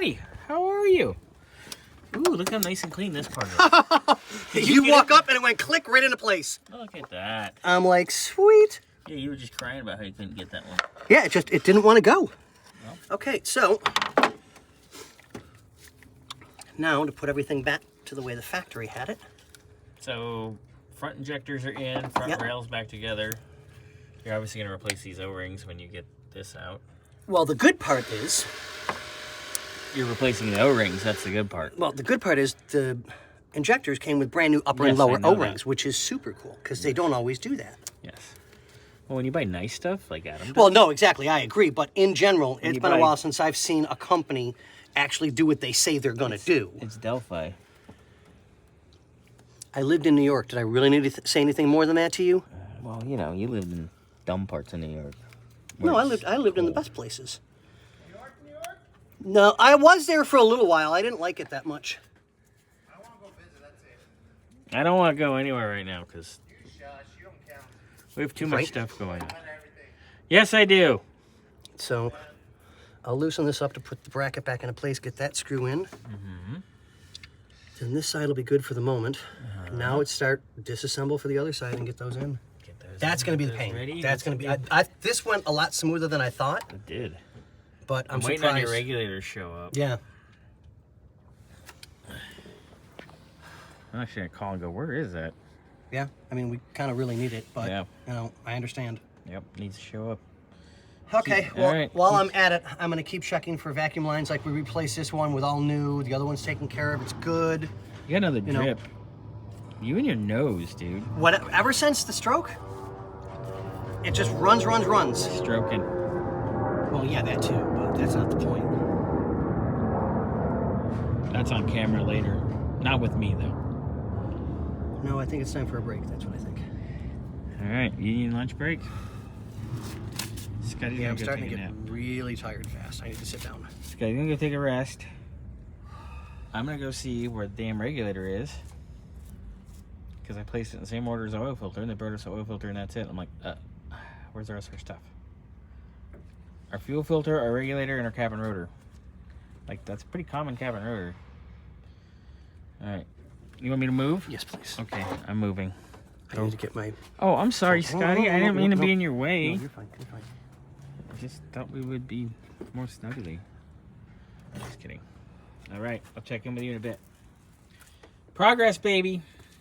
Scotty, how are you? Ooh, look how nice and clean this part is. You walk up and it went click right into place. Look at that. I'm like, sweet. Yeah, you were just crying about how you couldn't get that one. Yeah, it didn't want to go. Well. Okay, so now to put everything back to the way the factory had it. So front injectors are in, front rails back together. You're obviously going to replace these O-rings when you get this out. Well, the good part is... You're replacing the O-rings, that's the good part. Well, the good part is the injectors came with brand new upper and lower O-rings, which is super cool, because they don't always do that. Yes. Well, when you buy nice stuff, like Adam does. Well, no, exactly, I agree, but in general, it's been a while since I've seen a company actually do what they say they're going to do. It's Delphi. I lived in New York. Did I really need to say anything more than that to you? Well, you know, you lived in dumb parts of New York. No, I lived in the best places. New York? No, I was there for a little while. I didn't like it that much. I want to go visit, that's it. I don't want to go anywhere right now because You shush, you don't count. we have too much stuff going on. Yes, I do. So I'll loosen this up to put the bracket back into place, get that screw in. Mm-hmm. Then this side will be good for the moment. Now it's start disassemble for the other side and get those in. That's going to be the pain. Ready? That's going to be... this went a lot smoother than I thought. It did. But I'm waiting surprised. on your regulator to show up. Yeah. I'm actually going to call and go, where is that? Yeah. I mean, we kind of really need it, but, Yeah. you know, I understand. Yep, needs to show up. Okay, well, right. while I'm at it, I'm going to keep checking for vacuum lines. Like, we replaced this one with all new. The other one's taken care of. It's good. You got another You know. drip. You and your nose, dude. Ever since the stroke, it just runs. Stroking. Well, yeah, that too, but that's not the point. That's on camera later. Not with me, though. No, I think it's time for a break. That's what I think. All right, union lunch break. Scotty's Yeah, I'm gonna go starting to take a get nap. really tired fast. I need to sit down. Scotty's gonna go take a rest. I'm gonna go see where the damn regulator is. Because I placed it in the same order as the oil filter, and they brought us the oil filter, and that's it. I'm like, where's the rest of our stuff? Our fuel filter, our regulator, and our cap and rotor. Like, that's a pretty common cap and rotor. Alright. You want me to move? Yes, please. Okay, I'm moving. I need to get my... Oh, I'm sorry, Scotty. I didn't mean to be in your way. No, you're fine. You're fine. I just thought we would be more snuggly. Just kidding. Alright, I'll check in with you in a bit. Progress, baby.